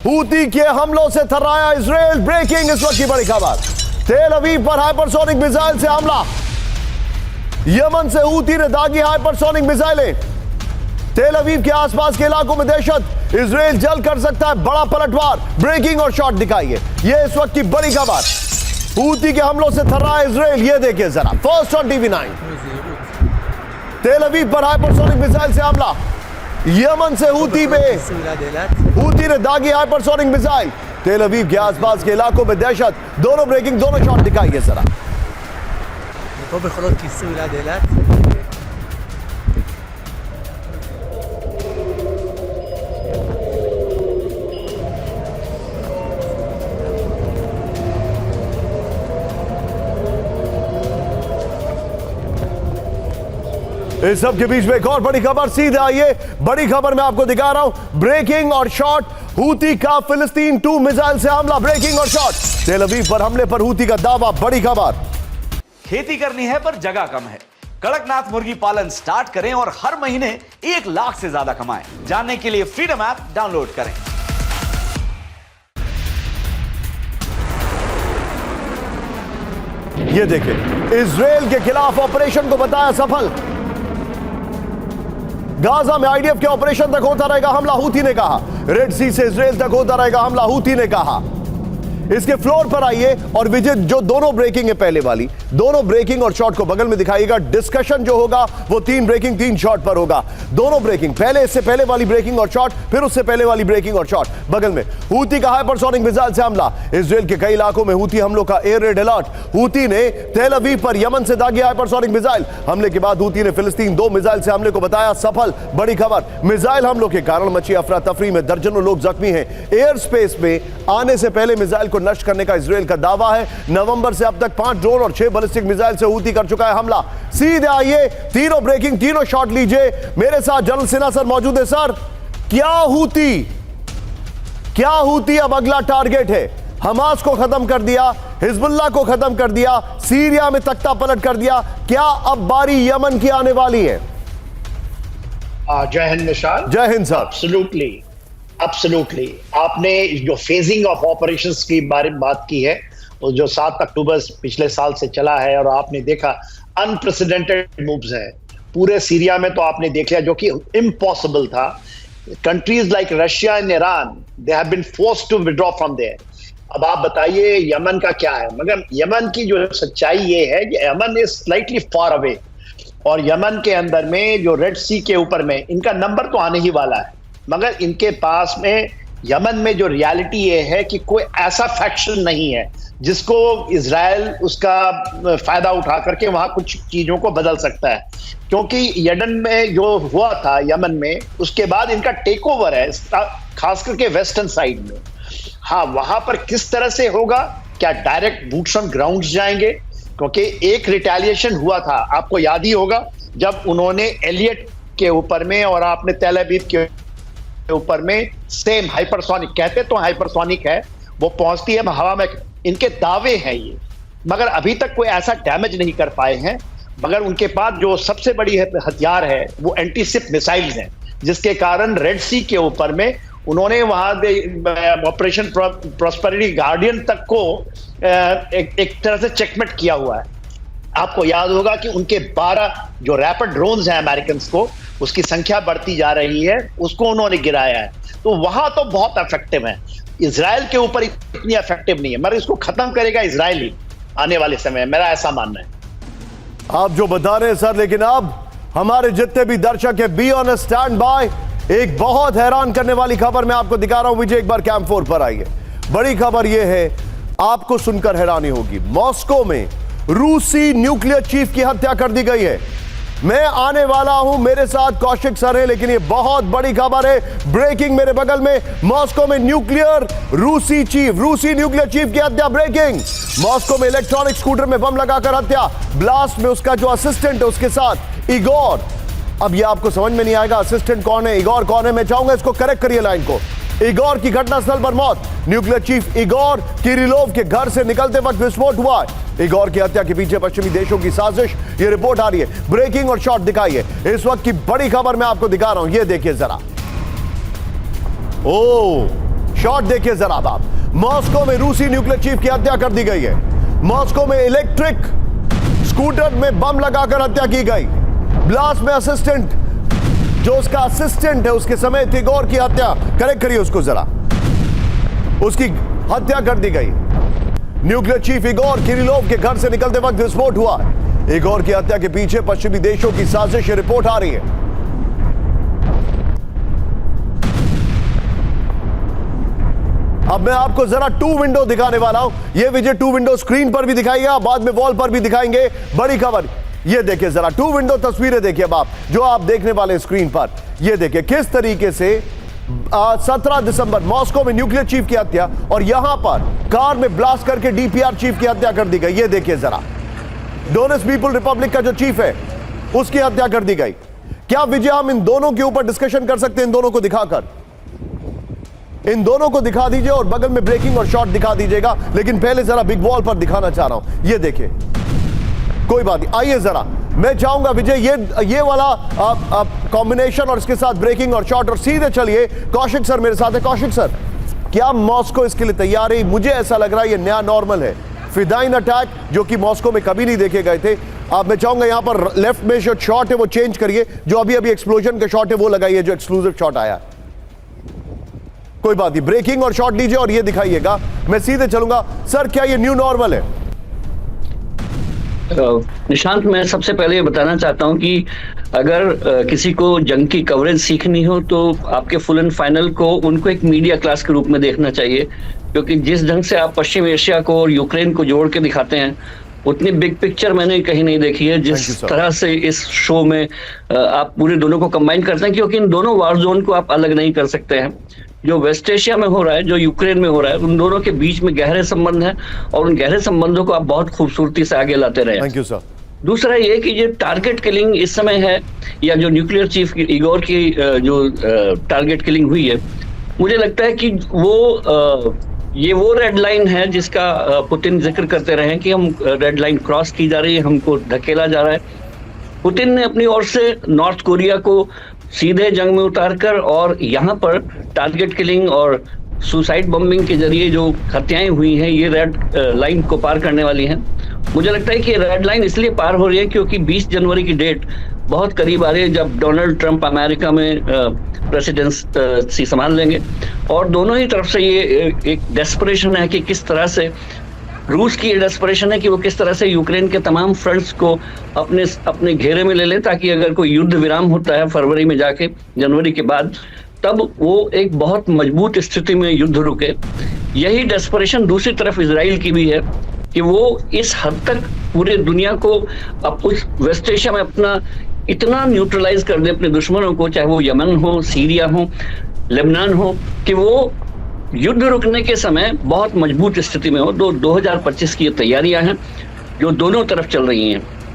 Houthi के हमलों से थर्राया इजराइल। ब्रेकिंग इस वक्त की बड़ी खबर। तेल अवीव पर हाइपरसोनिक मिसाइल से हमला। यमन से हूती ने दागी हाइपरसोनिक मिसाइलें। तेल अवीव के आसपास के इलाकों में दहशत। इजराइल जल्द कर सकता है बड़ा पलटवार। ब्रेकिंग और शॉट दिखाइए, यह इस वक्त की बड़ी खबर। हूती के हमलों से थर्राया इजराइल। यह देखिए जरा, फर्स्ट ऑन टीवी 9। तेल अवीव पर हाइपरसोनिक मिसाइल से हमला। यमन से हूती ने दागी हाइपरसोनिक मिसाइल। तेल अवीव के आसपास के इलाकों में दहशत। दोनों ब्रेकिंग, दोनों शॉट दिखाइए जरा। इस सब के बीच में एक और बड़ी खबर। सीधे आइए, बड़ी खबर मैं आपको दिखा रहा हूं। ब्रेकिंग और शॉट। हूती का फिलिस्तीन 2 मिसाइल से हमला। ब्रेकिंग और शॉट। तेल अवीव पर हमले पर हूती का दावा। बड़ी खबर। खेती करनी है पर जगह कम है। कड़कनाथ मुर्गी पालन स्टार्ट करें और हर महीने 1 लाख से ज्यादा कमाएं। जानने के लिए फ्रीडम ऐप डाउनलोड करें। ये देखें, इजराइल के खिलाफ ऑपरेशन को बताया सफल। गाजा में आईडीएफ के ऑपरेशन तक होता रहेगा हमला, हूती ने कहा। रेड सी से इजराइल तक होता रहेगा हमला, हूती ने कहा। इसके फ्लोर पर आइए और विजिट, जो दोनों ब्रेकिंग है पहले वाली, दोनों ब्रेकिंग और शॉट को बगल में दिखाइएगा। डिस्कशन जो होगा वो 3 ब्रेकिंग 3 शॉट पर होगा। दोनों ब्रेकिंग, पहले इससे पहले वाली ब्रेकिंग और शॉट, फिर उससे पहले वाली ब्रेकिंग और शॉट बगल में। हूती का हाइपरसोनिक मिसाइल से हमला। इजराइल के कई इलाकों में हूती हमलों का एयर रेड अलर्ट। हूती ने तेल अवीव पर यमन से दागी हाइपरसोनिक मिसाइल। हमले के बाद हूती ने फिलिस्तीन 2 मिसाइल से हमले को बताया सफल। बड़ी खबर। मिसाइल हमलों के कारण मची अफरा तफरी में दर्जनों लोग जख्मी हैं। एयर स्पेस में आने से पहले मिसाइल को नष्ट करने का इजराइल का दावा है। नवंबर से अब तक 5 ड्रोन और 6 बैलिस्टिक मिसाइल से हूती कर चुका है हमला। सीधे आइए, तीनों ब्रेकिंग, तीनों शॉट लीजिए। मेरे साथ जनरल सिन्हा सर मौजूद है। सर, क्या हूती अब अगला टारगेट है? हमास को खत्म कर दिया, हिजबुल्लाह को खत्म कर दिया, सीरिया में तख्ता पलट कर दिया, क्या अब बारी यमन की आने वाली है? जय हिंद निशान। जय हिंद सर। एब्सोल्युटली आपने जो फेजिंग ऑफ ऑपरेशंस की बारे में बात की है, वो जो 7 अक्टूबर पिछले साल से चला है, और आपने देखा अनप्रेसिडेंटेड मूव्स है पूरे सीरिया में। तो आपने देख लिया जो कि इम्पॉसिबल था। Countries like Russia and Iran, they have been forced to withdraw from there. अब आप बताइए यमन का क्या है? मगर यमन की जो सच्चाई ये है कि Yemen is slightly far away, और यमन के अंदर में जो रेड सी के ऊपर में इनका नंबर तो आने ही वाला है, मगर इनके पास में यमन में जो रियलिटी ये है कि कोई ऐसा फैक्शन नहीं है जिसको इजराइल उसका फायदा उठा करके वहां कुछ चीजों को बदल सकता है। क्योंकि यमन में जो हुआ था, यमन में उसके बाद इनका टेक ओवर है, खास करके वेस्टर्न साइड में। हाँ, वहां पर किस तरह से होगा, क्या डायरेक्ट बूट्स ऑन ग्राउंड जाएंगे? क्योंकि एक रिटेलिएशन हुआ था, आपको याद ही होगा, जब उन्होंने एलियट के ऊपर में और आपने तेल अवीव के ऊपर में सेम हाइपरसोनिक, कहते तो हाइपरसोनिक है, वो पहुंचती है हवा में। इनके दावे हैं ये, मगर अभी तक कोई ऐसा डैमेज नहीं कर पाए हैं। मगर उनके पास जो सबसे बड़ी हथियार है वो एंटीशिप मिसाइल्स हैं, जिसके कारण रेड सी के ऊपर में उन्होंने वहां ऑपरेशन प्रॉस्पेरिटी गार्डियन तक को एक तरह से चेकमेट किया हुआ है। आपको याद होगा कि उनके 12 जो रैपिड ड्रोन्स हैं अमेरिकन को, उसकी संख्या बढ़ती जा रही है, उसको उन्होंने गिराया है। तो वहां तो बहुत इफेक्टिव है। इजराइल के ऊपर इतनी इफेक्टिव नहीं है, मगर इसको खत्म करेगा इजराइल ही आने वाले समय, मेरा ऐसा मानना है। आप जो बता रहे हैं सर, लेकिन अब हमारे जितने भी दर्शक है, बी ऑन स्टैंड बाय। एक बहुत हैरान करने वाली खबर मैं आपको दिखा रहा हूं। विजय, एक बार कैंप 4 पर आइए। बड़ी खबर यह है, आपको सुनकर हैरानी होगी। मॉस्को में रूसी न्यूक्लियर चीफ की हत्या कर दी गई है। मैं आने वाला हूं, मेरे साथ कौशिक सर है, लेकिन यह बहुत बड़ी खबर है। ब्रेकिंग मेरे बगल में, मॉस्को में रूसी न्यूक्लियर चीफ की हत्या। ब्रेकिंग, मॉस्को में इलेक्ट्रॉनिक स्कूटर में बम लगाकर हत्या। ब्लास्ट में उसका जो असिस्टेंट है उसके साथ इगोर। अब यह आपको समझ में नहीं आएगा असिस्टेंट कौन है, इगोर कौन है। मैं चाहूंगा इसको करेक्ट करिए लाइन को। इगोर की घटनास्थल पर मौत। न्यूक्लियर चीफ इगोर किरिलोव के घर से निकलते वक्त विस्फोट हुआ। इगोर की हत्या के पीछे पश्चिमी देशों की साजिश, ये रिपोर्ट आ रही है। ब्रेकिंग और शॉट दिखाइए। इस वक्त की बड़ी खबर मैं आपको दिखा रहा हूं, ये देखिए जरा। ओ शॉट देखिए जरा आप। मॉस्को में रूसी न्यूक्लियर चीफ की हत्या कर दी गई है। मॉस्को में इलेक्ट्रिक स्कूटर में बम लगाकर हत्या की गई। ब्लास्ट में असिस्टेंट, जो उसका असिस्टेंट है उसके समेत इगोर की हत्या, करेक्ट करिए उसको जरा, उसकी हत्या कर दी गई। न्यूक्लियर चीफ इगोर किरिलोव के घर से निकलते वक्त विस्फोट हुआ। इगोर की हत्या के पीछे पश्चिमी देशों की साजिश रिपोर्ट आ रही है। अब मैं आपको जरा 2 विंडो दिखाने वाला हूं। ये विजय 2 विंडो स्क्रीन पर भी दिखाएगा, बाद में वॉल पर भी दिखाएंगे। बड़ी खबर ये देखिए जरा, 2 विंडो तस्वीरें देखिए अब आप, जो आप देखने वाले स्क्रीन पर। ये देखिए किस तरीके से 17 दिसंबर मॉस्को में न्यूक्लियर चीफ की हत्या, और यहां पर कार में ब्लास्ट करके डीपीआर चीफ की हत्या कर दी गई। ये देखिए जरा, डोनेट्स्क पीपल रिपब्लिक का जो चीफ है उसकी हत्या कर दी गई। क्या विजय हम इन दोनों के ऊपर डिस्कशन कर सकते हैं? इन दोनों को दिखाकर, इन दोनों को दिखा दीजिए और बगल में ब्रेकिंग और शॉट दिखा दीजिएगा। लेकिन पहले जरा बिग वॉल पर दिखाना चाह रहा हूं। ये देखिए, कोई बात नहीं, आइए जरा, मैं चाहूंगा विजय ये वाला कॉम्बिनेशन और इसके साथ ब्रेकिंग और शॉट, और सीधे चलिए कौशिक सर मेरे साथ है। कौशिक सर, क्या मॉस्को इसके लिए तैयार है? मुझे ऐसा लग रहा है ये नया नॉर्मल है, फिदाइन अटैक जो कि मॉस्को में कभी नहीं देखे गए थे। अब मैं चाहूंगा यहां पर लेफ्ट में जो शॉट है वो चेंज करिए, जो अभी अभी एक्सप्लोजन का शॉट है वो लगाइए, जो एक्सक्लूसिव शॉट आया। कोई बात नहीं, ब्रेकिंग और शॉट लीजिए और ये दिखाइएगा। मैं सीधे चलूंगा सर, क्या ये न्यू नॉर्मल है? निशांत, मैं सबसे पहले ये बताना चाहता हूं कि अगर किसी को जंग की कवरेज सीखनी हो तो आपके फुल एंड फाइनल को उनको एक मीडिया क्लास के रूप में देखना चाहिए, क्योंकि जिस ढंग से आप पश्चिम एशिया को और यूक्रेन को जोड़ के दिखाते हैं उतनी बिग पिक्चर मैंने कहीं नहीं देखी है जिस तरह से इस शो में आप पूरे दोनों को कंबाइन करते हैं, क्योंकि इन दोनों वार जोन को आप अलग नहीं कर सकते हैं। जो वेस्ट एशिया में हो रहा है, जो यूक्रेन में हो रहा है, उन दोनों के बीच में गहरे संबंध हैं और उन गहरे संबंधों को आप बहुत खूबसूरती से आगे लाते रहे। Thank you sir. दूसरा ये कि ये टारगेट किलिंग इस समय है, या जो न्यूक्लियर चीफ इगोर की जो टारगेट किलिंग हुई है, मुझे लगता है कि ये वो रेड लाइन है जिसका पुतिन जिक्र करते रहे कि हम रेड लाइन क्रॉस की जा रही है, हमको धकेला जा रहा है। पुतिन ने अपनी ओर से नॉर्थ कोरिया को सीधे जंग में उतारकर और यहाँ पर टारगेट किलिंग और सुसाइड बम्बिंग के जरिए जो हत्याएं हुई हैं, ये रेड लाइन को पार करने वाली हैं। मुझे लगता है कि रेड लाइन इसलिए पार हो रही है क्योंकि 20 जनवरी की डेट बहुत करीब आ रही है जब डोनाल्ड ट्रंप अमेरिका में प्रेसिडेंसी संभाल लेंगे, और दोनों ही तरफ से ये एक डेस्परेशन है कि किस तरह से रूस की डेस्परेशन है कि वो किस तरह से यूक्रेन के तमाम फ्रंट्स को अपने घेरे में ले ले, ताकि अगर कोई युद्ध विराम होता है फरवरी में जाके, जनवरी के बाद, तब वो एक बहुत मजबूत स्थिति में युद्ध रुके। यही डेस्परेशन दूसरी तरफ इजराइल की भी है कि वो इस हद तक पूरे दुनिया को उस वेस्ट एशिया में अपना इतना न्यूट्रलाइज कर दे अपने दुश्मनों को, चाहे वो यमन हो, सीरिया हो, लेबनान हो, कि वो युद्ध रुकने के समय बहुत मजबूत स्थिति में हो। 2025 की ये तैयारियां हैं जो दोनों तरफ चल रही हैं।